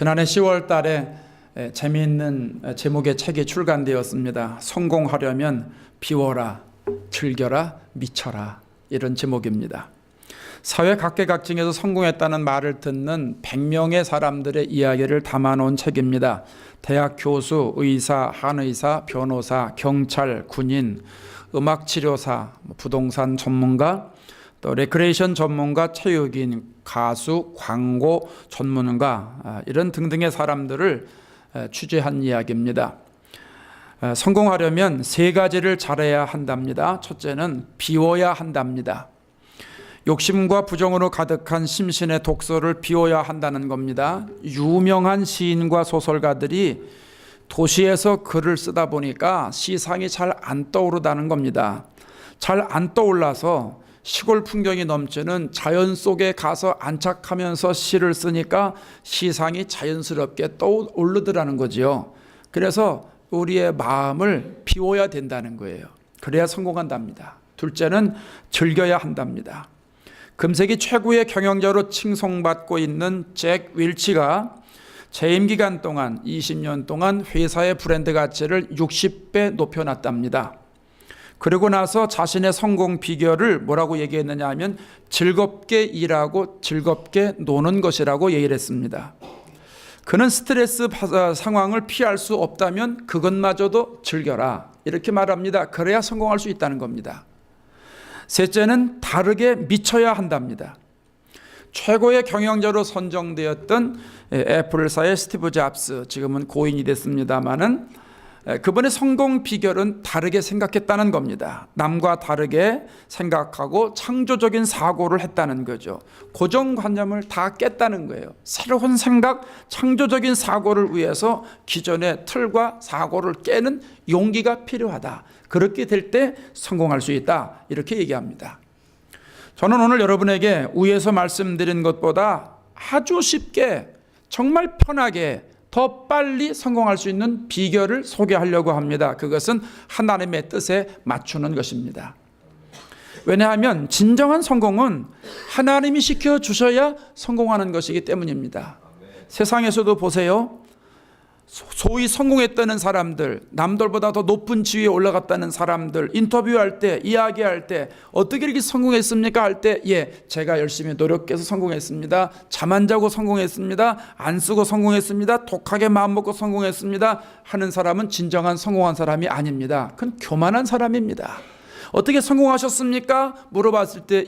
지난해 10월 달에 재미있는 제목의 책이 출간되었습니다. 성공하려면 비워라, 즐겨라, 미쳐라, 이런 제목입니다. 사회 각계각층에서 성공했다는 말을 듣는 100명의 사람들의 이야기를 담아놓은 책입니다. 대학 교수, 의사, 한의사, 변호사, 경찰, 군인, 음악치료사, 부동산 전문가, 또 레크레이션 전문가, 체육인, 가수, 광고 전문가, 이런 등등의 사람들을 취재한 이야기입니다. 성공하려면 3가지를 잘해야 한답니다. 첫째는 비워야 한답니다. 욕심과 부정으로 가득한 심신의 독서를 비워야 한다는 겁니다. 유명한 시인과 소설가들이 도시에서 글을 쓰다 보니까 시상이 잘 안 떠오르다는 겁니다. 잘 안 떠올라서 시골 풍경이 넘치는 자연 속에 가서 안착하면서 시를 쓰니까 시상이 자연스럽게 떠오르더라는 거지요. 그래서 우리의 마음을 비워야 된다는 거예요. 그래야 성공한답니다. 둘째는 즐겨야 한답니다. 금세기 최고의 경영자로 칭송받고 있는 잭 윌치가 재임 기간 동안 20년 동안 회사의 브랜드 가치를 60배 높여놨답니다. 그러고 나서 자신의 성공 비결을 뭐라고 얘기했느냐 하면 즐겁게 일하고 즐겁게 노는 것이라고 얘기를 했습니다. 그는 스트레스 상황을 피할 수 없다면 그것마저도 즐겨라, 이렇게 말합니다. 그래야 성공할 수 있다는 겁니다. 셋째는 다르게 미쳐야 한답니다. 최고의 경영자로 선정되었던 애플사의 스티브 잡스, 지금은 고인이 됐습니다마는 그분의 성공 비결은 다르게 생각했다는 겁니다. 남과 다르게 생각하고 창조적인 사고를 했다는 거죠. 고정관념을 다 깼다는 거예요. 새로운 생각, 창조적인 사고를 위해서 기존의 틀과 사고를 깨는 용기가 필요하다. 그렇게 될 때 성공할 수 있다, 이렇게 얘기합니다. 저는 오늘 여러분에게 위에서 말씀드린 것보다 아주 쉽게, 정말 편하게, 더 빨리 성공할 수 있는 비결을 소개하려고 합니다. 그것은 하나님의 뜻에 맞추는 것입니다. 왜냐하면 진정한 성공은 하나님이 시켜주셔야 성공하는 것이기 때문입니다. 세상에서도 보세요. 소위 성공했다는 사람들, 남들보다 더 높은 지위에 올라갔다는 사람들, 인터뷰할 때, 이야기할 때 어떻게 이렇게 성공했습니까? 할 때 제가 열심히 노력해서 성공했습니다. 잠 안 자고 성공했습니다. 안 쓰고 성공했습니다. 독하게 마음먹고 성공했습니다. 하는 사람은 진정한 성공한 사람이 아닙니다. 그건 교만한 사람입니다. 어떻게 성공하셨습니까? 물어봤을 때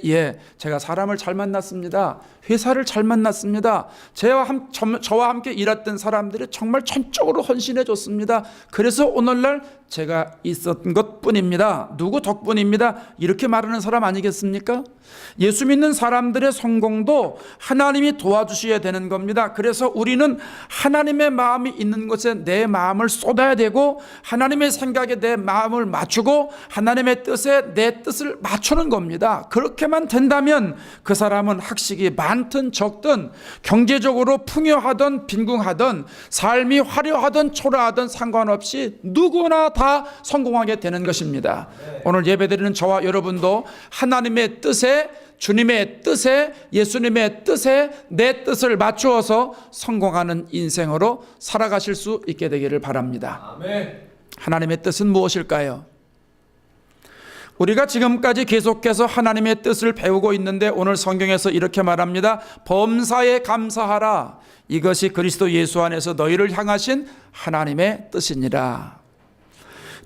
제가 사람을 잘 만났습니다. 회사를 잘 만났습니다. 저와 함께 일했던 사람들이 정말 전적으로 헌신해 줬습니다. 그래서 오늘날 제가 있었던 것뿐입니다. 누구 덕분입니다. 이렇게 말하는 사람 아니겠습니까? 예수 믿는 사람들의 성공도 하나님이 도와주셔야 되는 겁니다. 그래서 우리는 하나님의 마음이 있는 곳에 내 마음을 쏟아야 되고, 하나님의 생각에 내 마음을 맞추고 하나님의 뜻에 내 뜻을 맞추는 겁니다. 그렇게만 된다면 그 사람은 학식이 많든 적든, 경제적으로 풍요하든 빈궁하든, 삶이 화려하든 초라하든 상관없이 누구나 다 성공하게 되는 것입니다. 오늘 예배드리는 저와 여러분도 하나님의 뜻에, 주님의 뜻에, 예수님의 뜻에 내 뜻을 맞추어서 성공하는 인생으로 살아가실 수 있게 되기를 바랍니다. 아멘. 하나님의 뜻은 무엇일까요? 우리가 지금까지 계속해서 하나님의 뜻을 배우고 있는데 오늘 성경에서 이렇게 말합니다. 범사에 감사하라. 이것이 그리스도 예수 안에서 너희를 향하신 하나님의 뜻이니라.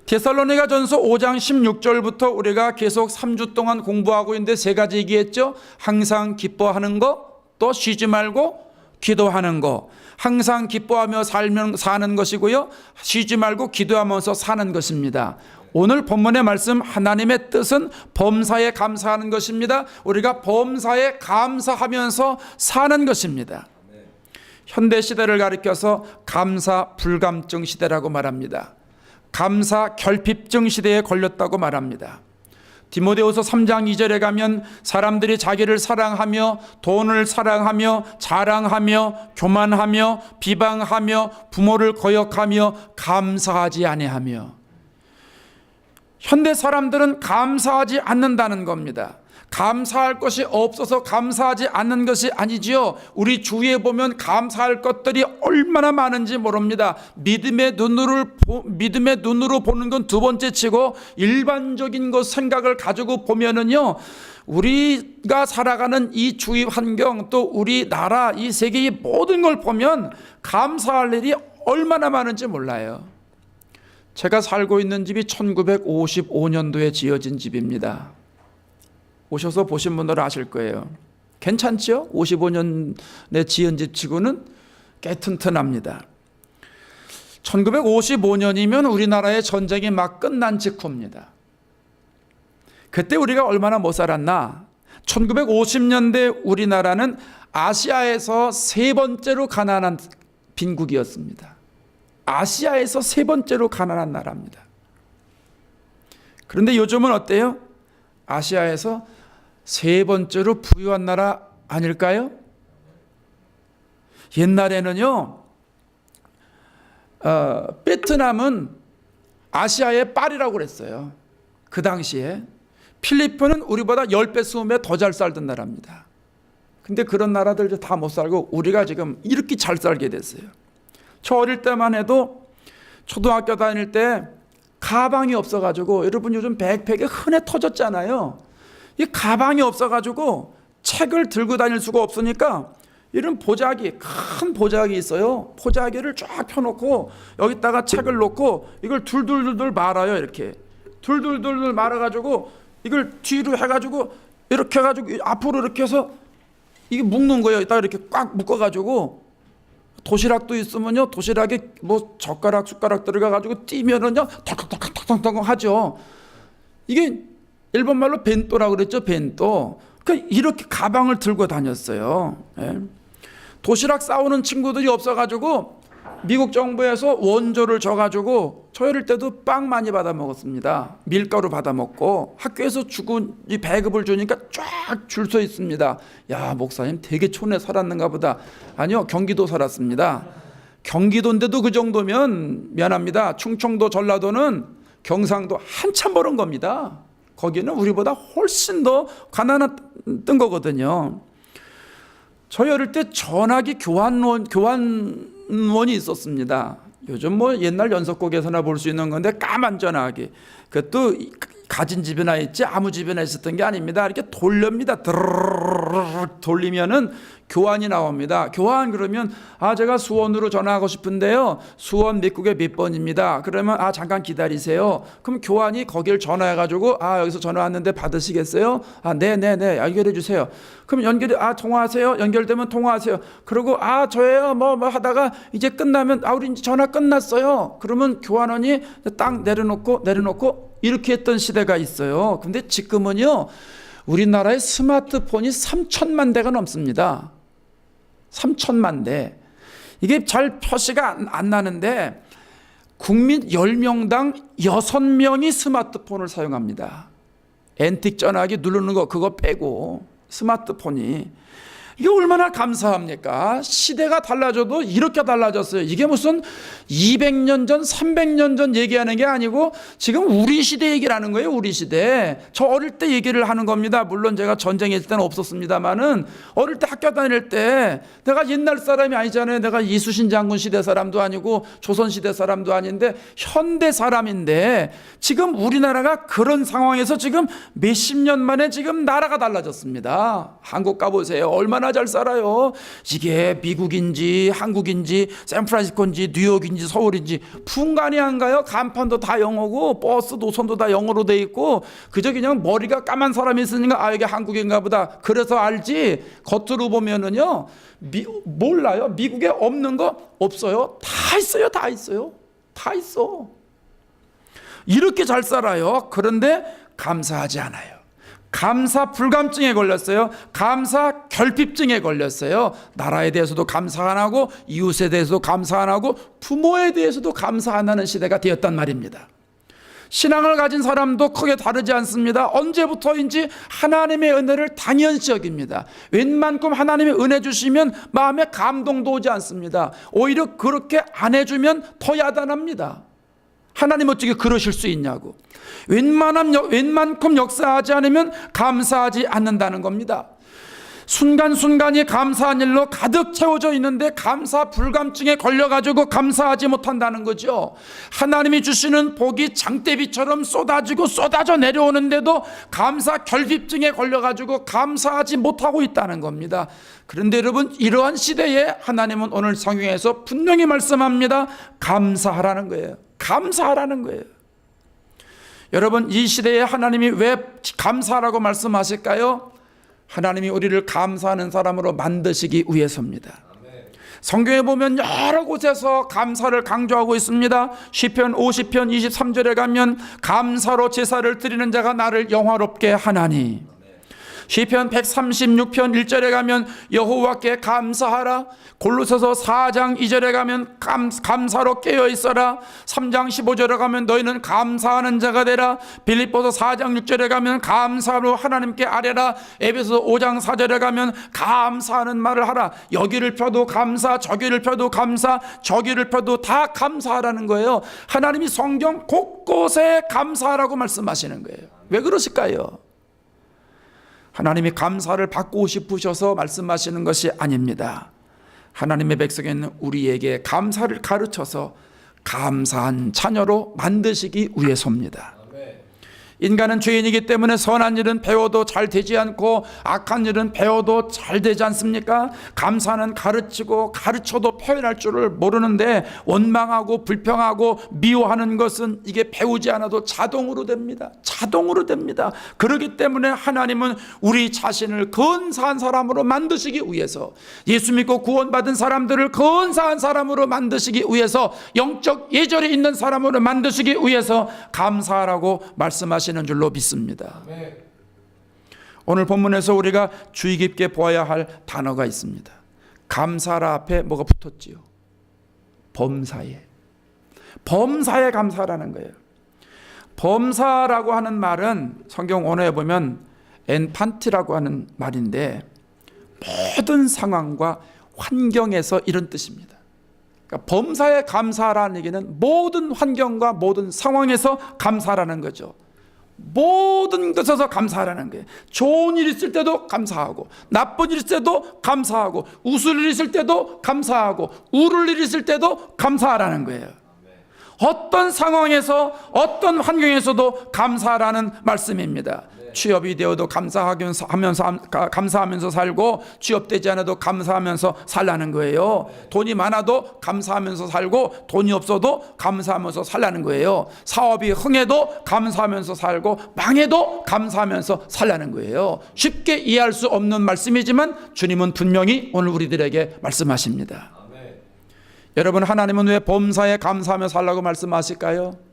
데살로니가전서 5장 16절부터 우리가 계속 3주 동안 공부하고 있는데 3가지 얘기했죠. 항상 기뻐하는 거, 또 쉬지 말고 기도하는 거. 항상 기뻐하며 사는 것이고요, 쉬지 말고 기도하면서 사는 것입니다. 오늘 본문의 말씀, 하나님의 뜻은 범사에 감사하는 것입니다. 우리가 범사에 감사하면서 사는 것입니다. 현대 시대를 가리켜서 감사 불감증 시대라고 말합니다. 감사 결핍증 시대에 걸렸다고 말합니다. 디모데후서 3장 2절에 가면 사람들이 자기를 사랑하며 돈을 사랑하며 자랑하며 교만하며 비방하며 부모를 거역하며 감사하지 아니하며. 현대 사람들은 감사하지 않는다는 겁니다. 감사할 것이 없어서 감사하지 않는 것이 아니지요. 우리 주위에 보면 감사할 것들이 얼마나 많은지 모릅니다. 믿음의 눈으로 보는 건 두 번째 치고 일반적인 것 생각을 가지고 보면은요, 우리가 살아가는 이 주위 환경, 또 우리나라, 이 세계의 모든 걸 보면 감사할 일이 얼마나 많은지 몰라요. 제가 살고 있는 집이 1955년도에 지어진 집입니다. 오셔서 보신 분들은 아실 거예요. 괜찮죠? 55년에 지은 집 치고는 꽤 튼튼합니다. 1955년이면 우리나라의 전쟁이 막 끝난 직후입니다. 그때 우리가 얼마나 못 살았나? 1950년대 우리나라는 아시아에서 세 번째로 가난한 빈국이었습니다. 아시아에서 세 번째로 가난한 나라입니다. 그런데 요즘은 어때요? 아시아에서 세 번째로 부유한 나라 아닐까요? 옛날에는요, 베트남은 아시아의 파리라고 그랬어요. 그 당시에. 필리핀은 우리보다 10배, 20배 더 잘 살던 나라입니다. 근데 그런 나라들 다 못 살고 우리가 지금 이렇게 잘 살게 됐어요. 저 어릴 때만 해도 초등학교 다닐 때 가방이 없어가지고, 여러분 요즘 백팩이 흔해 터졌잖아요. 이 가방이 없어가지고 책을 들고 다닐 수가 없으니까 이런 보자기, 큰 보자기 있어요. 보자기를 쫙 펴놓고 여기다가 책을 놓고 이걸 둘둘둘둘 말아요. 이렇게 둘둘둘둘 말아가지고 이걸 뒤로 해가지고 이렇게 해가지고 앞으로 이렇게 해서 이게 묶는 거예요. 이따 이렇게 꽉 묶어가지고, 도시락도 있으면요, 도시락에 뭐 젓가락, 숟가락 들어가가지고 띄면은요, 덜컥덜컥덜컥 하죠. 이게 일본 말로 벤또라고 그랬죠, 벤또. 그러니까 이렇게 가방을 들고 다녔어요. 예. 도시락 싸우는 친구들이 없어가지고 미국 정부에서 원조를 줘가지고 저 어릴 때도 빵 많이 받아 먹었습니다. 밀가루 받아 먹고 학교에서 주고 이 배급을 주니까 쫙 줄 서 있습니다. 야, 목사님 되게 촌에 살았는가 보다. 아니요, 경기도 살았습니다. 경기도인데도 그 정도면 미안합니다. 충청도, 전라도는 경상도 한참 벌은 겁니다. 거기는 우리보다 훨씬 더 가난했던 거거든요. 저희 어릴 때 전화기 교환원이 있었습니다. 요즘 뭐 옛날 연속곡에서나 볼 수 있는 건데, 까만 전화기. 그것도 가진 집이나 있지 아무 집이나 있었던 게 아닙니다. 이렇게 돌립니다. 드르르르 돌리면은 교환이 나옵니다. 교환 그러면 제가 수원으로 전화하고 싶은데요, 수원 몇 국에 몇 번입니다. 그러면 잠깐 기다리세요. 그럼 교환이 거길 전화해가지고 여기서 전화 왔는데 받으시겠어요? 네네네, 연결해 주세요. 그럼 연결이 통화하세요. 연결되면 통화하세요. 그리고 저예요 뭐 하다가 이제 끝나면 우리 이제 전화 끝났어요. 그러면 교환원이 딱 내려놓고 이렇게 했던 시대가 있어요. 근데 지금은요, 우리나라의 스마트폰이 3천만 대가 넘습니다. 3천만 대. 이게 잘 표시가 안 나는데 국민 10명당 6명이 스마트폰을 사용합니다. 앤틱 전화기 누르는 거 그거 빼고 스마트폰이. 이게 얼마나 감사합니까? 시대가 달라져도 이렇게 달라졌어요. 이게 무슨 200년 전, 300년 전 얘기하는 게 아니고 지금 우리 시대 얘기를 하는 거예요. 우리 시대. 저 어릴 때 얘기를 하는 겁니다. 물론 제가 전쟁에 있을 때는 없었습니다만은 어릴 때 학교 다닐 때 내가 옛날 사람이 아니잖아요. 내가 이수신 장군 시대 사람도 아니고 조선 시대 사람도 아닌데 현대 사람인데, 지금 우리나라가 그런 상황에서 지금 몇십 년 만에 지금 나라가 달라졌습니다. 한국 가보세요. 얼마나 잘 살아요. 이게 미국인지 한국인지 샌프란시스코인지 뉴욕인지 서울인지 분간이 안 가요. 간판도 다 영어고 버스 노선도 다 영어로 돼 있고, 그저 그냥 머리가 까만 사람이 있으니까 이게 한국인가 보다 그래서 알지, 겉으로 보면은요 몰라요. 미국에 없는 거 없어요. 다 있어요. 다 있어요. 다 있어. 이렇게 잘 살아요. 그런데 감사하지 않아요. 감사 불감증에 걸렸어요. 감사 결핍증에 걸렸어요. 나라에 대해서도 감사 안 하고, 이웃에 대해서도 감사 안 하고, 부모에 대해서도 감사 안 하는 시대가 되었단 말입니다. 신앙을 가진 사람도 크게 다르지 않습니다. 언제부터인지 하나님의 은혜를 당연시 여깁니다. 웬만큼 하나님의 은혜 주시면 마음에 감동도 오지 않습니다. 오히려 그렇게 안 해주면 더 야단합니다. 하나님 어떻게 그러실 수 있냐고. 웬만큼 역사하지 않으면 감사하지 않는다는 겁니다. 순간순간이 감사한 일로 가득 채워져 있는데 감사 불감증에 걸려가지고 감사하지 못한다는 거죠. 하나님이 주시는 복이 장대비처럼 쏟아져 내려오는데도 감사 결핍증에 걸려가지고 감사하지 못하고 있다는 겁니다. 그런데 여러분, 이러한 시대에 하나님은 오늘 성경에서 분명히 말씀합니다. 감사하라는 거예요. 감사하라는 거예요. 여러분, 이 시대에 하나님이 왜 감사하라고 말씀하실까요? 하나님이 우리를 감사하는 사람으로 만드시기 위해서입니다. 성경에 보면 여러 곳에서 감사를 강조하고 있습니다. 시편 50편 23절에 가면 감사로 제사를 드리는 자가 나를 영화롭게 하나니, 시편 136편 1절에 가면 여호와께 감사하라. 골로새서 4장 2절에 가면 감사로 깨어있어라. 3장 15절에 가면 너희는 감사하는 자가 되라. 빌립보서 4장 6절에 가면 감사로 하나님께 아뢰라. 에베소 5장 4절에 가면 감사하는 말을 하라. 여기를 펴도 감사, 저기를 펴도 감사, 저기를 펴도 다 감사하라는 거예요. 하나님이 성경 곳곳에 감사하라고 말씀하시는 거예요. 왜 그러실까요? 하나님이 감사를 받고 싶으셔서 말씀하시는 것이 아닙니다. 하나님의 백성인 우리에게 감사를 가르쳐서 감사한 자녀로 만드시기 위해서입니다. 인간은 죄인이기 때문에 선한 일은 배워도 잘 되지 않고 악한 일은 배워도 잘 되지 않습니까? 감사는 가르치고 가르쳐도 표현할 줄을 모르는데 원망하고 불평하고 미워하는 것은 이게 배우지 않아도 자동으로 됩니다. 자동으로 됩니다. 그렇기 때문에 하나님은 우리 자신을 근사한 사람으로 만드시기 위해서, 예수 믿고 구원받은 사람들을 근사한 사람으로 만드시기 위해서, 영적 예절이 있는 사람으로 만드시기 위해서 감사하라고 말씀하시는 줄로 믿습니다. 오늘 본문에서 우리가 주의 깊게 보아야 할 단어가 있습니다. 감사라 앞에 뭐가 붙었지요? 범사에. 범사에 감사라는 거예요. 범사라고 하는 말은 성경 언어에 보면 엔판티라고 하는 말인데, 모든 상황과 환경에서 이런 뜻입니다. 그러니까 범사에 감사라는 얘기는 모든 환경과 모든 상황에서 감사라는 거죠. 모든 것에서 감사하라는 거예요. 좋은 일 있을 때도 감사하고, 나쁜 일 있을 때도 감사하고, 웃을 일 있을 때도 감사하고, 울을 일 있을 때도 감사하라는 거예요. 어떤 상황에서 어떤 환경에서도 감사하라는 말씀입니다. 취업이 되어도 감사하면서 살고, 취업되지 않아도 감사하면서 살라는 거예요. 돈이 많아도 감사하면서 살고, 돈이 없어도 감사하면서 살라는 거예요. 사업이 흥해도 감사하면서 살고, 망해도 감사하면서 살라는 거예요. 쉽게 이해할 수 없는 말씀이지만 주님은 분명히 오늘 우리들에게 말씀하십니다. 여러분, 하나님은 왜 범사에 감사하며 살라고 말씀하실까요?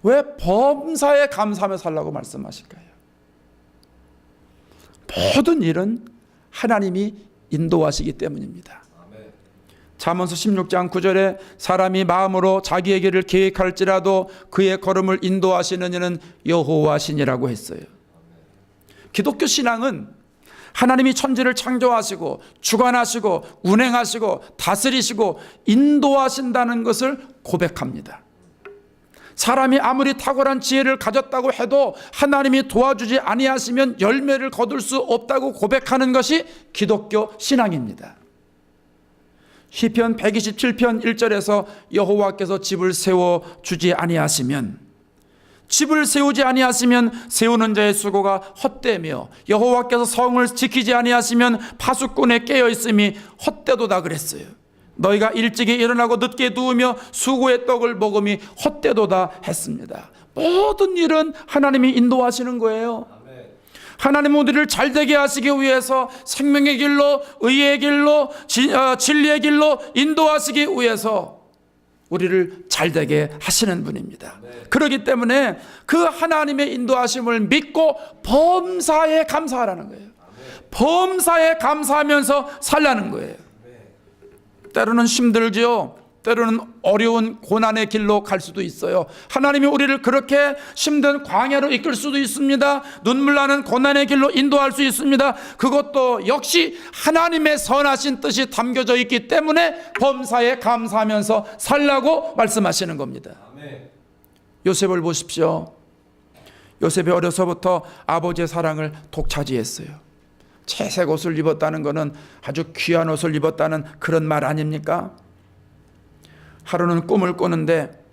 왜 범사에 감사하며 살라고 말씀하실까요? 모든 일은 하나님이 인도하시기 때문입니다. 잠언서 16장 9절에 사람이 마음으로 자기의 길을 계획할지라도 그의 걸음을 인도하시는 이는 여호와시니라고 했어요. 기독교 신앙은 하나님이 천지를 창조하시고 주관하시고 운행하시고 다스리시고 인도하신다는 것을 고백합니다. 사람이 아무리 탁월한 지혜를 가졌다고 해도 하나님이 도와주지 아니하시면 열매를 거둘 수 없다고 고백하는 것이 기독교 신앙입니다. 시편 127편 1절에서 여호와께서 집을 세워주지 아니하시면, 집을 세우지 아니하시면 세우는 자의 수고가 헛되며 여호와께서 성을 지키지 아니하시면 파수꾼에 깨어있음이 헛되도다 그랬어요. 너희가 일찍이 일어나고 늦게 누우며 수고의 떡을 먹음이 헛되도다 했습니다. 모든 일은 하나님이 인도하시는 거예요. 하나님은 우리를 잘되게 하시기 위해서 생명의 길로, 의의 길로, 진리의 길로 인도하시기 위해서 우리를 잘되게 하시는 분입니다. 그렇기 때문에 그 하나님의 인도하심을 믿고 범사에 감사하라는 거예요. 범사에 감사하면서 살라는 거예요. 때로는 힘들지요. 때로는 어려운 고난의 길로 갈 수도 있어요. 하나님이 우리를 그렇게 힘든 광야로 이끌 수도 있습니다. 눈물 나는 고난의 길로 인도할 수 있습니다. 그것도 역시 하나님의 선하신 뜻이 담겨져 있기 때문에 범사에 감사하면서 살라고 말씀하시는 겁니다. 요셉을 보십시오. 요셉이 어려서부터 아버지의 사랑을 독차지했어요. 채색 옷을 입었다는 것은 아주 귀한 옷을 입었다는 그런 말 아닙니까? 하루는 꿈을 꾸는데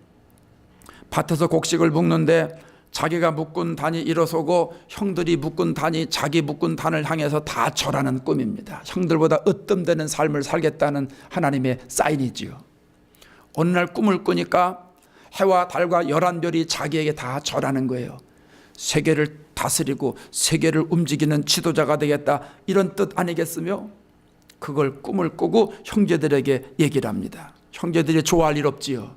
밭에서 곡식을 묶는데 자기가 묶은 단이 일어서고 형들이 묶은 단이 자기 묶은 단을 향해서 다 절하는 꿈입니다. 형들보다 으뜸되는 삶을 살겠다는 하나님의 사인이지요. 어느 날 꿈을 꾸니까 해와 달과 11별이 자기에게 다 절하는 거예요. 세계를 다스리고 세계를 움직이는 지도자가 되겠다, 이런 뜻 아니겠으며, 그걸 꿈을 꾸고 형제들에게 얘기를 합니다. 형제들이 좋아할 일 없지요.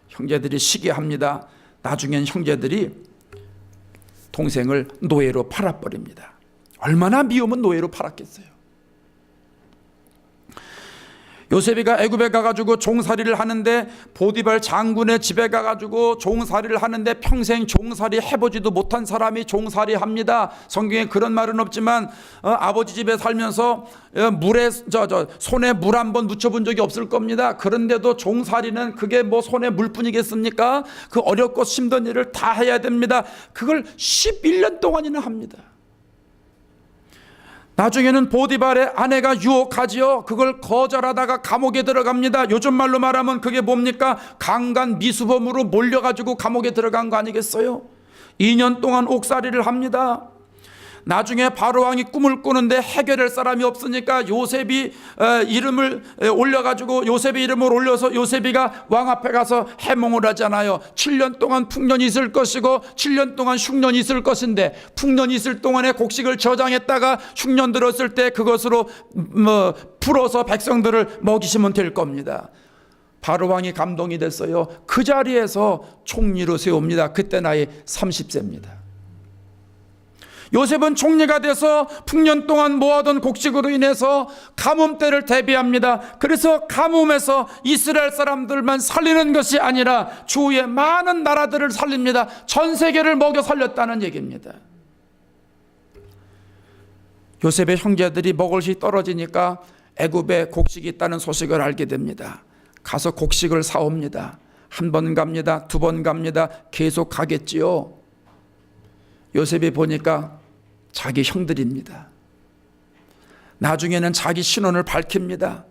형제들이 시기합니다. 나중엔 형제들이 동생을 노예로 팔아버립니다. 얼마나 미우면 노예로 팔았겠어요. 요셉이가 애굽에 가가지고 종살이를 하는데, 보디발 장군의 집에 가가지고 종살이를 하는데 평생 종살이 해보지도 못한 사람이 종살이 합니다. 성경에 그런 말은 없지만 아버지 집에 살면서 물에 손에 물 한 번 묻혀본 적이 없을 겁니다. 그런데도 종살이는 그게 뭐 손에 물뿐이겠습니까? 그 어렵고 힘든 일을 다 해야 됩니다. 그걸 11년 동안이나 합니다. 나중에는 보디발의 아내가 유혹하지요. 그걸 거절하다가 감옥에 들어갑니다. 요즘 말로 말하면 그게 뭡니까? 강간 미수범으로 몰려가지고 감옥에 들어간 거 아니겠어요? 2년 동안 옥살이를 합니다. 나중에 바로왕이 꿈을 꾸는데 해결할 사람이 없으니까 요셉이 이름을 올려가지고 요셉의 이름을 올려서 요셉이가 왕 앞에 가서 해몽을 하잖아요. 7년 동안 풍년이 있을 것이고 7년 동안 흉년이 있을 것인데, 풍년이 있을 동안에 곡식을 저장했다가 흉년 들었을 때 그것으로 풀어서 백성들을 먹이시면 될 겁니다. 바로왕이 감동이 됐어요. 그 자리에서 총리로 세웁니다. 그때 나이 30세입니다. 요셉은 총리가 돼서 풍년 동안 모아둔 곡식으로 인해서 가뭄 때를 대비합니다. 그래서 가뭄에서 이스라엘 사람들만 살리는 것이 아니라 주위의 많은 나라들을 살립니다. 전 세계를 먹여 살렸다는 얘기입니다. 요셉의 형제들이 먹을 것이 떨어지니까 애굽에 곡식이 있다는 소식을 알게 됩니다. 가서 곡식을 사옵니다. 한 번 갑니다. 두 번 갑니다. 계속 가겠지요. 요셉이 보니까 자기 형들입니다. 나중에는 자기 신원을 밝힙니다.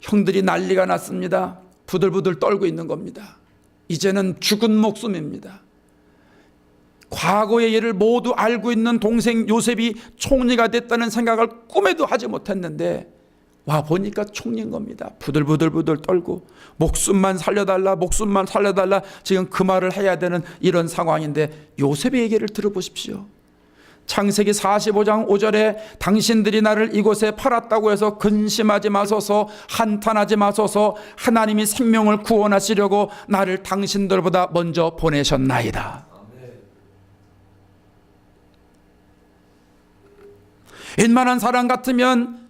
형들이 난리가 났습니다. 부들부들 떨고 있는 겁니다. 이제는 죽은 목숨입니다. 과거의 일을 모두 알고 있는 동생 요셉이 총리가 됐다는 생각을 꿈에도 하지 못했는데 와 보니까 총리인 겁니다. 부들부들 떨고 목숨만 살려달라, 목숨만 살려달라, 지금 그 말을 해야 되는 이런 상황인데, 요셉의 얘기를 들어보십시오. 창세기 45장 5절에 당신들이 나를 이곳에 팔았다고 해서 근심하지 마소서, 한탄하지 마소서, 하나님이 생명을 구원하시려고 나를 당신들보다 먼저 보내셨나이다. 웬만한 사람 같으면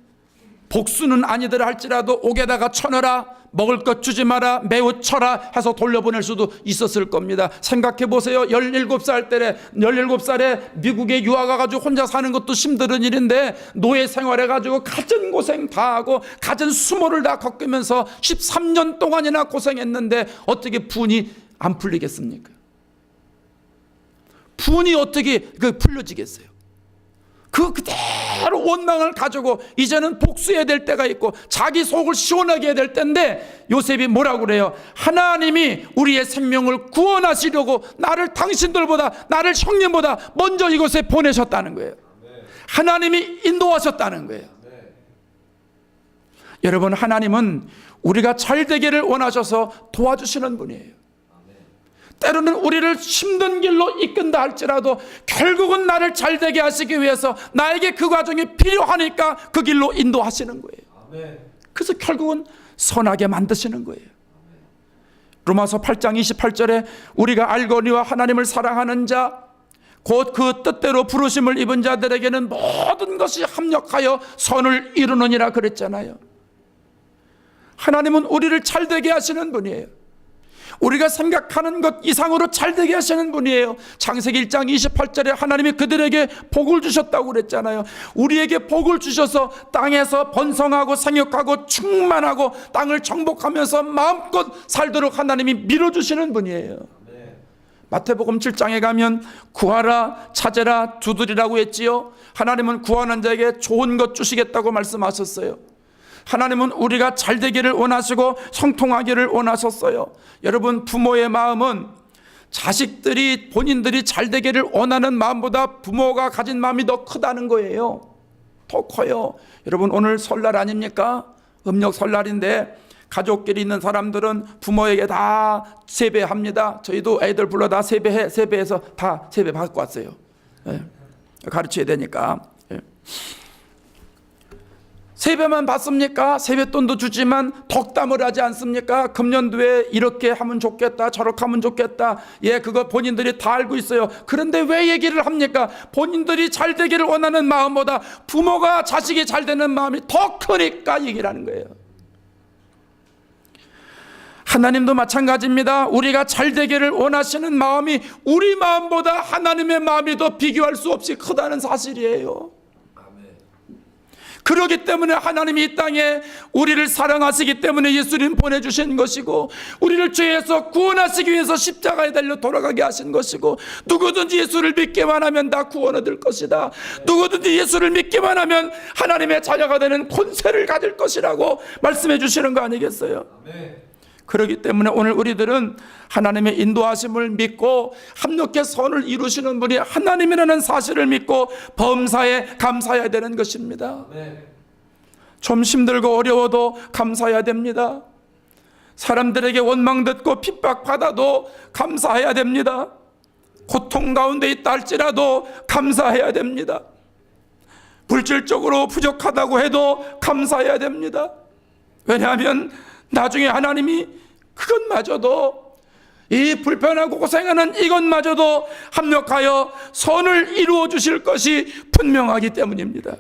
복수는 아니더라 할지라도 옥에다가 쳐넣어라, 먹을 것 주지 마라, 매우 쳐라 해서 돌려보낼 수도 있었을 겁니다. 생각해 보세요. 17살에 미국에 유학 가가지고 혼자 사는 것도 힘든 일인데 노예 생활해가지고 갖은 고생 다 하고 갖은 수모를 다 겪으면서 13년 동안이나 고생했는데 어떻게 분이 안 풀리겠습니까? 분이 어떻게 풀려지겠어요? 그대로 원망을 가지고 이제는 복수해야 될 때가 있고 자기 속을 시원하게 해야 될 때인데, 요셉이 뭐라고 그래요? 하나님이 우리의 생명을 구원하시려고 나를 당신들보다, 나를 형님보다 먼저 이곳에 보내셨다는 거예요. 하나님이 인도하셨다는 거예요. 여러분, 하나님은 우리가 잘 되기를 원하셔서 도와주시는 분이에요. 때로는 우리를 힘든 길로 이끈다 할지라도 결국은 나를 잘되게 하시기 위해서 나에게 그 과정이 필요하니까 그 길로 인도하시는 거예요. 그래서 결국은 선하게 만드시는 거예요. 로마서 8장 28절에 우리가 알거니와 하나님을 사랑하는 자 곧 그 뜻대로 부르심을 입은 자들에게는 모든 것이 합력하여 선을 이루느니라 그랬잖아요. 하나님은 우리를 잘되게 하시는 분이에요. 우리가 생각하는 것 이상으로 잘되게 하시는 분이에요. 창세기 1장 28절에 하나님이 그들에게 복을 주셨다고 그랬잖아요. 우리에게 복을 주셔서 땅에서 번성하고 생육하고 충만하고 땅을 정복하면서 마음껏 살도록 하나님이 밀어주시는 분이에요. 마태복음 7장에 가면 구하라 찾으라 두드리라고 했지요. 하나님은 구하는 자에게 좋은 것 주시겠다고 말씀하셨어요. 하나님은 우리가 잘되기를 원하시고 형통하기를 원하셨어요. 여러분, 부모의 마음은 자식들이 본인들이 잘되기를 원하는 마음보다 부모가 가진 마음이 더 크다는 거예요. 더 커요. 여러분, 오늘 설날 아닙니까? 음력 설날인데 가족끼리 있는 사람들은 부모에게 다 세배합니다. 저희도 애들 불러 다 세배해. 세배해서 다 세배 받고 왔어요. 가르쳐야 되니까. 세배만 받습니까? 세뱃돈도 주지만 덕담을 하지 않습니까? 금년도에 이렇게 하면 좋겠다, 저렇게 하면 좋겠다. 그거 본인들이 다 알고 있어요. 그런데 왜 얘기를 합니까? 본인들이 잘 되기를 원하는 마음보다 부모가 자식이 잘 되는 마음이 더 크니까 얘기를 하는 거예요. 하나님도 마찬가지입니다. 우리가 잘 되기를 원하시는 마음이 우리 마음보다 하나님의 마음이 더 비교할 수 없이 크다는 사실이에요. 그렇기 때문에 하나님이 이 땅에 우리를 사랑하시기 때문에 예수님 보내주신 것이고, 우리를 죄에서 구원하시기 위해서 십자가에 달려 돌아가게 하신 것이고, 누구든지 예수를 믿기만 하면 다 구원 얻을 것이다. 누구든지 예수를 믿기만 하면 하나님의 자녀가 되는 권세를 가질 것이라고 말씀해 주시는 거 아니겠어요? 그렇기 때문에 오늘 우리들은 하나님의 인도하심을 믿고 합력해 선을 이루시는 분이 하나님이라는 사실을 믿고 범사에 감사해야 되는 것입니다. 좀 힘들고 어려워도 감사해야 됩니다. 사람들에게 원망 듣고 핍박받아도 감사해야 됩니다. 고통 가운데 있다 할지라도 감사해야 됩니다. 물질적으로 부족하다고 해도 감사해야 됩니다. 왜냐하면 나중에 하나님이 그것마저도, 이 불편하고 고생하는 이것마저도 합력하여 선을 이루어 주실 것이 분명하기 때문입니다.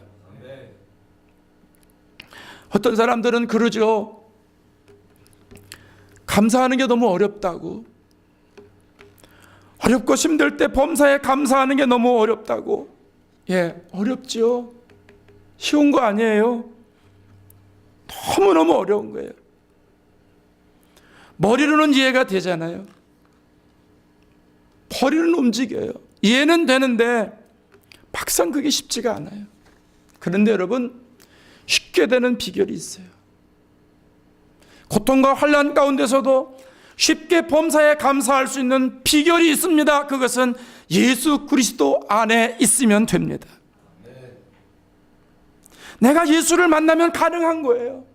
어떤 사람들은 그러죠. 감사하는 게 너무 어렵다고. 어렵고 힘들 때 범사에 감사하는 게 너무 어렵다고. 어렵죠. 쉬운 거 아니에요. 너무너무 어려운 거예요. 머리로는 이해가 되잖아요. 머리는 움직여요. 이해는 되는데 막상 그게 쉽지가 않아요. 그런데 여러분, 쉽게 되는 비결이 있어요. 고통과 환난 가운데서도 쉽게 범사에 감사할 수 있는 비결이 있습니다. 그것은 예수 그리스도 안에 있으면 됩니다. 내가 예수를 만나면 가능한 거예요.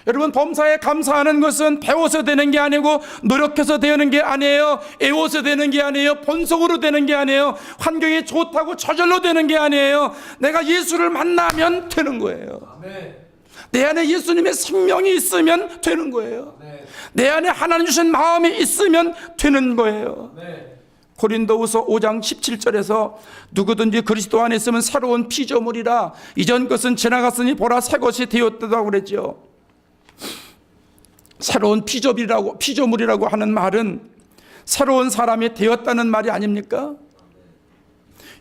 여러분, 범사에 감사하는 것은 배워서 되는 게 아니고 노력해서 되는 게 아니에요. 애워서 되는 게 아니에요. 본성으로 되는 게 아니에요. 환경이 좋다고 저절로 되는 게 아니에요. 내가 예수를 만나면 되는 거예요. 내 안에 예수님의 생명이 있으면 되는 거예요. 내 안에 하나님 주신 마음이 있으면 되는 거예요. 고린도후서 5장 17절에서 누구든지 그리스도 안에 있으면 새로운 피조물이라, 이전 것은 지나갔으니 보라 새 것이 되었다고 그랬죠. 새로운 피조물이라고 하는 말은 새로운 사람이 되었다는 말이 아닙니까?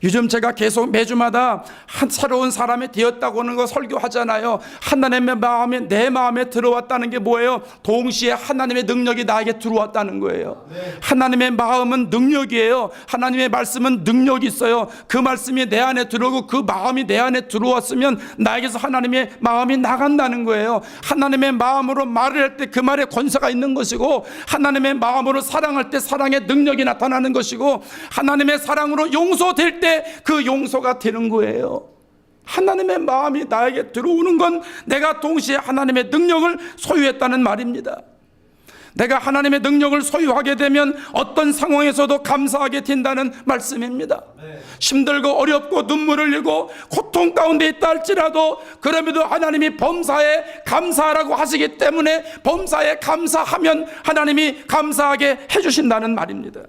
요즘 제가 계속 매주마다 새로운 사람이 되었다고 하는 거 설교하잖아요. 하나님의 마음이 내 마음에 들어왔다는 게 뭐예요? 동시에 하나님의 능력이 나에게 들어왔다는 거예요. 하나님의 마음은 능력이에요. 하나님의 말씀은 능력이 있어요. 그 말씀이 내 안에 들어오고 그 마음이 내 안에 들어왔으면 나에게서 하나님의 마음이 나간다는 거예요. 하나님의 마음으로 말을 할 때 그 말에 권세가 있는 것이고, 하나님의 마음으로 사랑할 때 사랑의 능력이 나타나는 것이고, 하나님의 사랑으로 용서될 때 그 용서가 되는 거예요. 하나님의 마음이 나에게 들어오는 건 내가 동시에 하나님의 능력을 소유했다는 말입니다. 내가 하나님의 능력을 소유하게 되면 어떤 상황에서도 감사하게 된다는 말씀입니다. 힘들고 어렵고 눈물을 흘리고 고통 가운데 있다 할지라도 그럼에도 하나님이 범사에 감사하라고 하시기 때문에 범사에 감사하면 하나님이 감사하게 해주신다는 말입니다.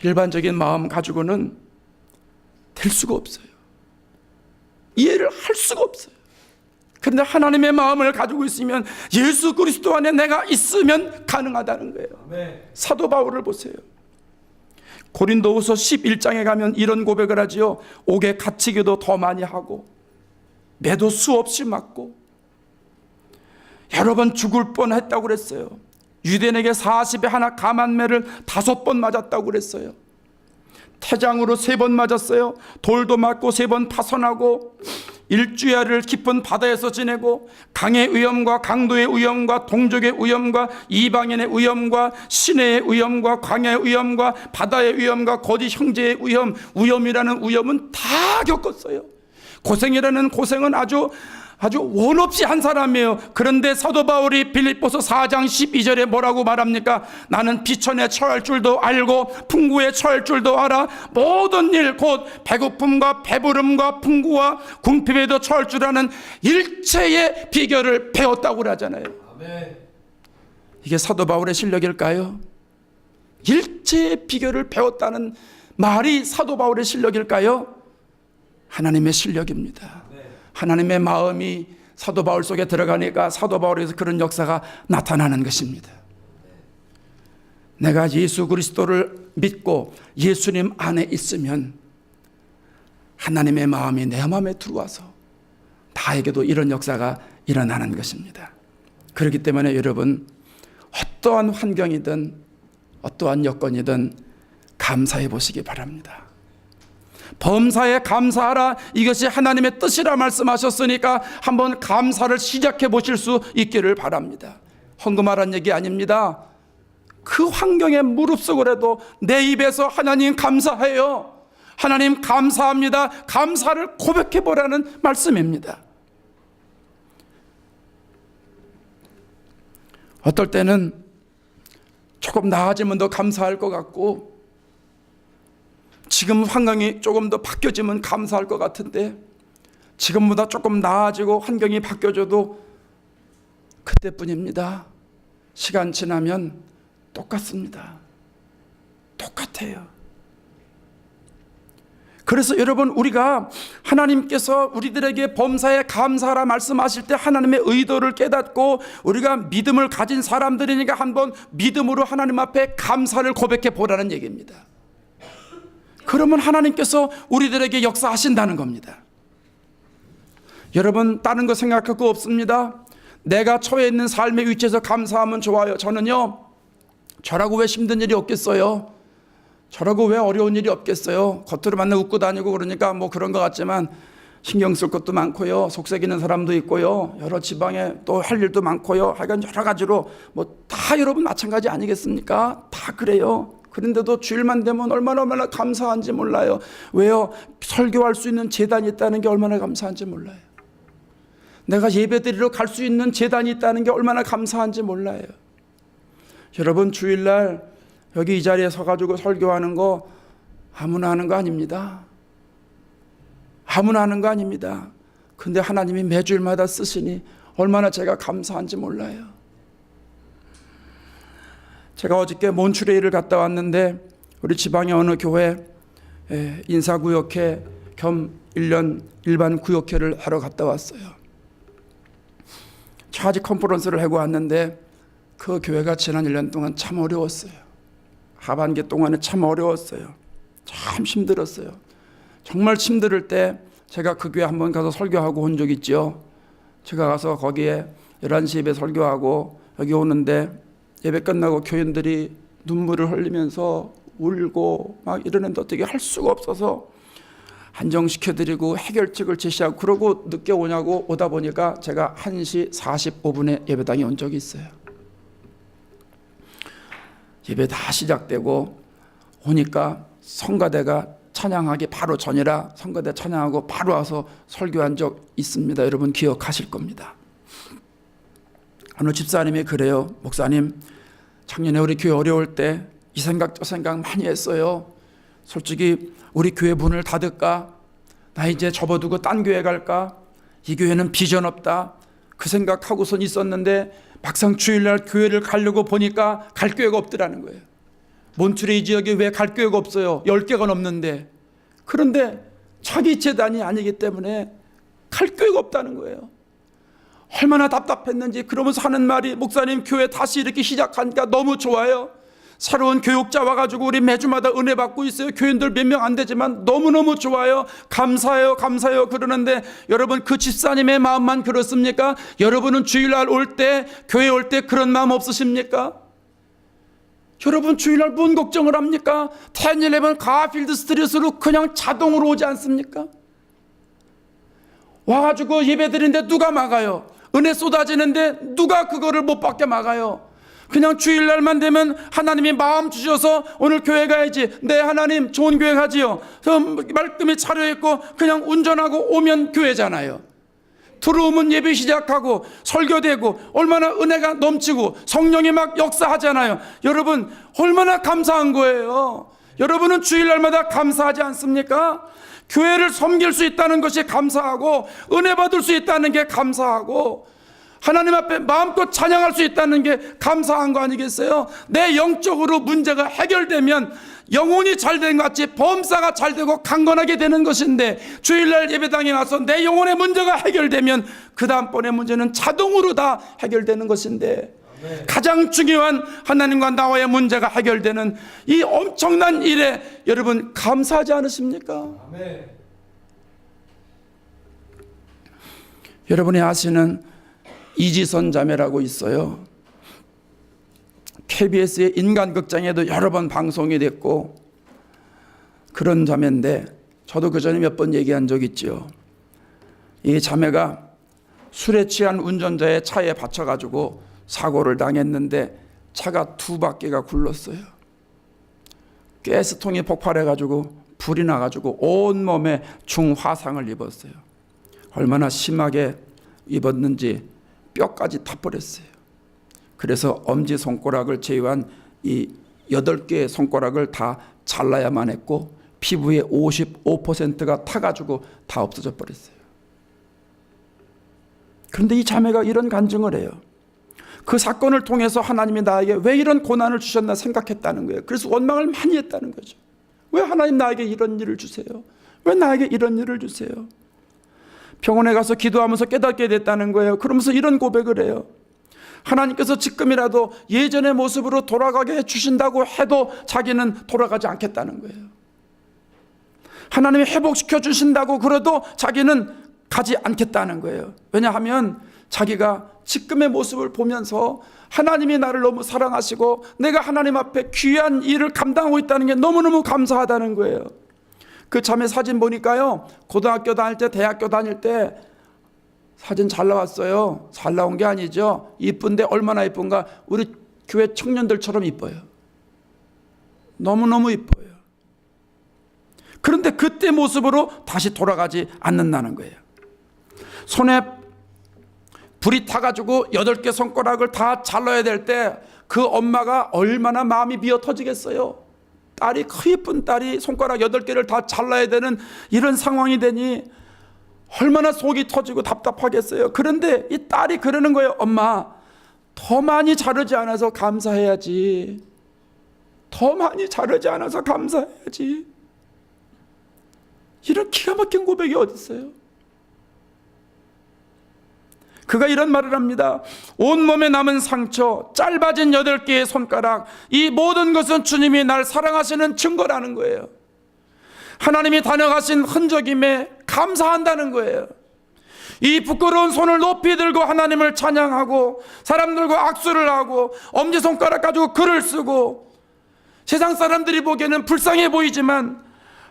일반적인 마음 가지고는 될 수가 없어요. 이해를 할 수가 없어요. 그런데 하나님의 마음을 가지고 있으면 예수 그리스도 안에 내가 있으면 가능하다는 거예요. 사도 바울을 보세요. 고린도후서 11장에 가면 이런 고백을 하지요. 옥에 갇히기도 더 많이 하고 매도 수없이 맞고 여러 번 죽을 뻔했다고 그랬어요. 유대인에게 40에 하나 감한매를 5번 맞았다고 그랬어요. 태장으로 3번 맞았어요. 돌도 맞고 3번 파손하고 일주야를 깊은 바다에서 지내고 강의 위험과 강도의 위험과 동족의 위험과 이방인의 위험과 시내의 위험과 광야의 위험과 바다의 위험과 거짓 형제의 위험이라는 위험은 다 겪었어요. 고생이라는 고생은 아주 원 없이 한 사람이에요. 그런데 사도 바울이 빌립보서 4장 12절에 뭐라고 말합니까? 나는 비천에 처할 줄도 알고 풍부에 처할 줄도 알아. 모든 일 곧 배고픔과 배부름과 풍부와 궁핍에도 처할 줄 아는 일체의 비결을 배웠다고 하잖아요. 아멘. 이게 사도 바울의 실력일까요? 일체의 비결을 배웠다는 말이 사도 바울의 실력일까요? 하나님의 실력입니다. 하나님의 마음이 사도 바울 속에 들어가니까 사도 바울에서 그런 역사가 나타나는 것입니다. 내가 예수 그리스도를 믿고 예수님 안에 있으면 하나님의 마음이 내 마음에 들어와서 나에게도 이런 역사가 일어나는 것입니다. 그렇기 때문에 여러분, 어떠한 환경이든 어떠한 여건이든 감사해 보시기 바랍니다. 범사에 감사하라, 이것이 하나님의 뜻이라 말씀하셨으니까 한번 감사를 시작해 보실 수 있기를 바랍니다. 헌금하라는 얘기 아닙니다. 그 환경에 무릅쓰고라도 내 입에서 하나님 감사해요, 하나님 감사합니다, 감사를 고백해 보라는 말씀입니다. 어떨 때는 조금 나아지면 더 감사할 것 같고 지금 환경이 조금 더 바뀌어지면 감사할 것 같은데 지금보다 조금 나아지고 환경이 바뀌어져도 그때뿐입니다. 시간 지나면 똑같습니다. 똑같아요. 그래서 여러분, 우리가 하나님께서 우리들에게 범사에 감사하라 말씀하실 때 하나님의 의도를 깨닫고 우리가 믿음을 가진 사람들이니까 한번 믿음으로 하나님 앞에 감사를 고백해 보라는 얘기입니다. 그러면 하나님께서 우리들에게 역사하신다는 겁니다. 여러분, 다른 거 생각할 거 없습니다. 내가 처해 있는 삶의 위치에서 감사하면 좋아요. 저는요, 저라고 왜 힘든 일이 없겠어요? 저라고 왜 어려운 일이 없겠어요? 겉으로 만나 웃고 다니고 그러니까 뭐 그런 것 같지만 신경 쓸 것도 많고요, 속삭이는 사람도 있고요, 여러 지방에 또 할 일도 많고요, 하여간 여러 가지로 뭐 다 여러분 마찬가지 아니겠습니까? 다 그래요. 그런데도 주일만 되면 얼마나 감사한지 몰라요. 왜요? 설교할 수 있는 제단이 있다는 게 얼마나 감사한지 몰라요. 내가 예배드리러 갈 수 있는 제단이 있다는 게 얼마나 감사한지 몰라요. 여러분, 주일날 여기 이 자리에 서가지고 설교하는 거 아무나 하는 거 아닙니다. 아무나 하는 거 아닙니다. 근데 하나님이 매주일마다 쓰시니 얼마나 제가 감사한지 몰라요. 제가 어저께 몬트레일을 갔다 왔는데 우리 지방의 어느 교회 인사구역회 겸 1년 일반 구역회를 하러 갔다 왔어요. 차지 컨퍼런스를 하고 왔는데 그 교회가 지난 1년 동안 참 어려웠어요. 하반기 동안에 참 어려웠어요. 참 힘들었어요. 정말 힘들 때 제가 그 교회 한번 가서 설교하고 온 적 있죠. 제가 가서 거기에 11시 예배 설교하고 여기 오는데 예배 끝나고 교인들이 눈물을 흘리면서 울고 막 이러는데 어떻게 할 수가 없어서 안정시켜드리고 해결책을 제시하고 그러고 늦게 오냐고 오다 보니까 제가 1시 45분에 예배당에 온 적이 있어요. 예배 다 시작되고 오니까 성가대가 찬양하기 바로 전이라 성가대 찬양하고 바로 와서 설교한 적 있습니다. 여러분 기억하실 겁니다. 어느 집사님이 그래요. 목사님, 작년에 우리 교회 어려울 때 이 생각 저 생각 많이 했어요. 솔직히 우리 교회 문을 닫을까? 나 이제 접어두고 딴 교회 갈까? 이 교회는 비전 없다. 그 생각하고선 있었는데 막상 주일날 교회를 가려고 보니까 갈 교회가 없더라는 거예요. 몬트레이 지역에 왜 갈 교회가 없어요? 10개가 넘는데. 그런데 자기 재단이 아니기 때문에 갈 교회가 없다는 거예요. 얼마나 답답했는지. 그러면서 하는 말이, 목사님 교회 다시 이렇게 시작하니까 너무 좋아요. 새로운 교육자 와가지고 우리 매주마다 은혜 받고 있어요. 교인들 몇 명 안 되지만 너무너무 좋아요. 감사해요, 감사해요 그러는데, 여러분 그 집사님의 마음만 그렇습니까? 여러분은 주일날 올 때, 교회 올 때 그런 마음 없으십니까? 여러분 주일날 뭔 걱정을 합니까? 10-11 가필드 스트리트로 그냥 자동으로 오지 않습니까? 와가지고 예배 드리는데 누가 막아요? 은혜 쏟아지는데 누가 그거를 못 받게 막아요? 그냥 주일날만 되면 하나님이 마음 주셔서 오늘 교회 가야지. 네 하나님 좋은 교회 가지요. 말끔히 차려입고 그냥 운전하고 오면 교회잖아요. 들어오면 예배 시작하고 설교되고 얼마나 은혜가 넘치고 성령이 막 역사하잖아요. 여러분 얼마나 감사한 거예요. 여러분은 주일날마다 감사하지 않습니까? 교회를 섬길 수 있다는 것이 감사하고, 은혜 받을 수 있다는 게 감사하고, 하나님 앞에 마음껏 찬양할 수 있다는 게 감사한 거 아니겠어요? 내 영적으로 문제가 해결되면 영혼이 잘 된 것 같이 범사가 잘 되고 강건하게 되는 것인데, 주일날 예배당에 와서 내 영혼의 문제가 해결되면 그 다음번의 문제는 자동으로 다 해결되는 것인데, 아멘. 가장 중요한 하나님과 나와의 문제가 해결되는 이 엄청난 일에 여러분 감사하지 않으십니까? 아멘. 여러분이 아시는 이지선 자매라고 있어요. KBS의 인간극장에도 여러 번 방송이 됐고 그런 자매인데, 저도 그 전에 몇 번 얘기한 적 있죠. 이 자매가 술에 취한 운전자의 차에 받쳐가지고 사고를 당했는데 차가 2바퀴가 굴렀어요. 가스통이 폭발해가지고 불이 나가지고 온몸에 중화상을 입었어요. 얼마나 심하게 입었는지 뼈까지 타버렸어요. 그래서 엄지손가락을 제외한 이 8개의 손가락을 다 잘라야만 했고, 피부의 55%가 타가지고 다 없어져 버렸어요. 그런데 이 자매가 이런 간증을 해요. 그 사건을 통해서 하나님이 나에게 왜 이런 고난을 주셨나 생각했다는 거예요. 그래서 원망을 많이 했다는 거죠. 왜 하나님 나에게 이런 일을 주세요? 왜 나에게 이런 일을 주세요? 병원에 가서 기도하면서 깨닫게 됐다는 거예요. 그러면서 이런 고백을 해요. 하나님께서 지금이라도 예전의 모습으로 돌아가게 해주신다고 해도 자기는 돌아가지 않겠다는 거예요. 하나님이 회복시켜 주신다고 그래도 자기는 가지 않겠다는 거예요. 왜냐하면 자기가 지금의 모습을 보면서 하나님이 나를 너무 사랑하시고 내가 하나님 앞에 귀한 일을 감당하고 있다는 게 너무너무 감사하다는 거예요. 그 자매 사진 보니까요, 고등학교 다닐 때, 대학교 다닐 때 사진 잘 나왔어요. 잘 나온 게 아니죠. 이쁜데 얼마나 이쁜가. 우리 교회 청년들처럼 이뻐요. 너무너무 이뻐요. 그런데 그때 모습으로 다시 돌아가지 않는다는 거예요. 손에 불이 타가지고 8개 손가락을 다 잘라야 될 때 그 엄마가 얼마나 마음이 미어 터지겠어요. 딸이, 그 예쁜 딸이 손가락 8개를 다 잘라야 되는 이런 상황이 되니 얼마나 속이 터지고 답답하겠어요. 그런데 이 딸이 그러는 거예요. 엄마, 더 많이 자르지 않아서 감사해야지. 더 많이 자르지 않아서 감사해야지. 이런 기가 막힌 고백이 어디 있어요? 그가 이런 말을 합니다. 온몸에 남은 상처, 짧아진 8개의 손가락, 이 모든 것은 주님이 날 사랑하시는 증거라는 거예요. 하나님이 다녀가신 흔적임에 감사한다는 거예요. 이 부끄러운 손을 높이 들고 하나님을 찬양하고 사람들과 악수를 하고 엄지손가락 가지고 글을 쓰고, 세상 사람들이 보기에는 불쌍해 보이지만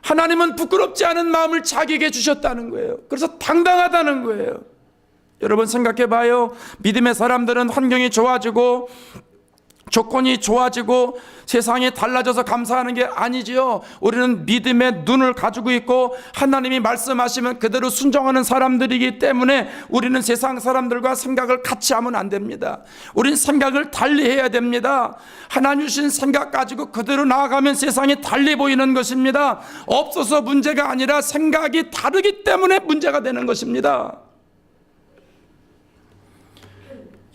하나님은 부끄럽지 않은 마음을 자기에게 주셨다는 거예요. 그래서 당당하다는 거예요. 여러분 생각해 봐요. 믿음의 사람들은 환경이 좋아지고 조건이 좋아지고 세상이 달라져서 감사하는 게 아니지요. 우리는 믿음의 눈을 가지고 있고 하나님이 말씀하시면 그대로 순종하는 사람들이기 때문에 우리는 세상 사람들과 생각을 같이 하면 안 됩니다. 우린 생각을 달리 해야 됩니다. 하나님 주신 생각 가지고 그대로 나아가면 세상이 달리 보이는 것입니다. 없어서 문제가 아니라 생각이 다르기 때문에 문제가 되는 것입니다.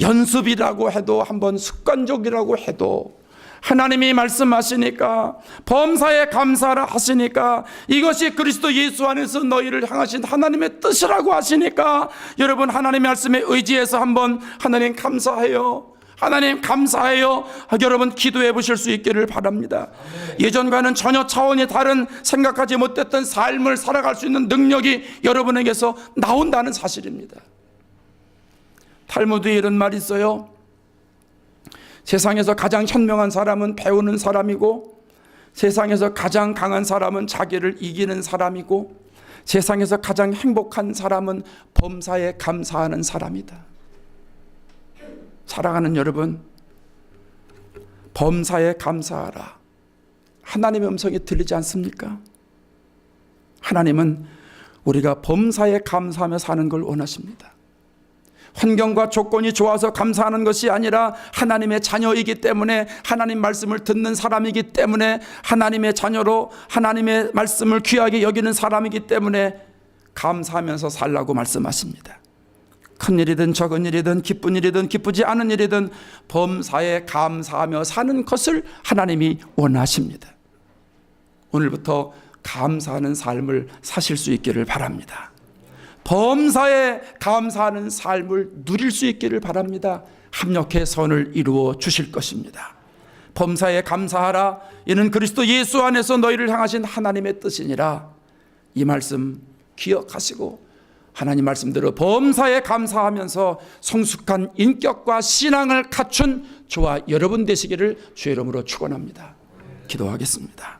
연습이라고 해도, 한번 습관적이라고 해도 하나님이 말씀하시니까, 범사에 감사하라 하시니까, 이것이 그리스도 예수 안에서 너희를 향하신 하나님의 뜻이라고 하시니까, 여러분 하나님의 말씀에 의지해서 한번 하나님 감사해요, 하나님 감사해요, 여러분 기도해 보실 수 있기를 바랍니다. 예전과는 전혀 차원이 다른, 생각하지 못했던 삶을 살아갈 수 있는 능력이 여러분에게서 나온다는 사실입니다. 탈무드에 이런 말이 있어요. 세상에서 가장 현명한 사람은 배우는 사람이고, 세상에서 가장 강한 사람은 자기를 이기는 사람이고, 세상에서 가장 행복한 사람은 범사에 감사하는 사람이다. 사랑하는 여러분, 범사에 감사하라, 하나님의 음성이 들리지 않습니까? 하나님은 우리가 범사에 감사하며 사는 걸 원하십니다. 환경과 조건이 좋아서 감사하는 것이 아니라 하나님의 자녀이기 때문에, 하나님 말씀을 듣는 사람이기 때문에, 하나님의 자녀로 하나님의 말씀을 귀하게 여기는 사람이기 때문에 감사하면서 살라고 말씀하십니다. 큰 일이든 적은 일이든 기쁜 일이든 기쁘지 않은 일이든 범사에 감사하며 사는 것을 하나님이 원하십니다. 오늘부터 감사하는 삶을 사실 수 있기를 바랍니다. 범사에 감사하는 삶을 누릴 수 있기를 바랍니다. 합력해 선을 이루어 주실 것입니다. 범사에 감사하라, 이는 그리스도 예수 안에서 너희를 향하신 하나님의 뜻이니라. 이 말씀 기억하시고 하나님 말씀대로 범사에 감사하면서 성숙한 인격과 신앙을 갖춘 저와 여러분 되시기를 주의 이름으로 축원합니다. 기도하겠습니다.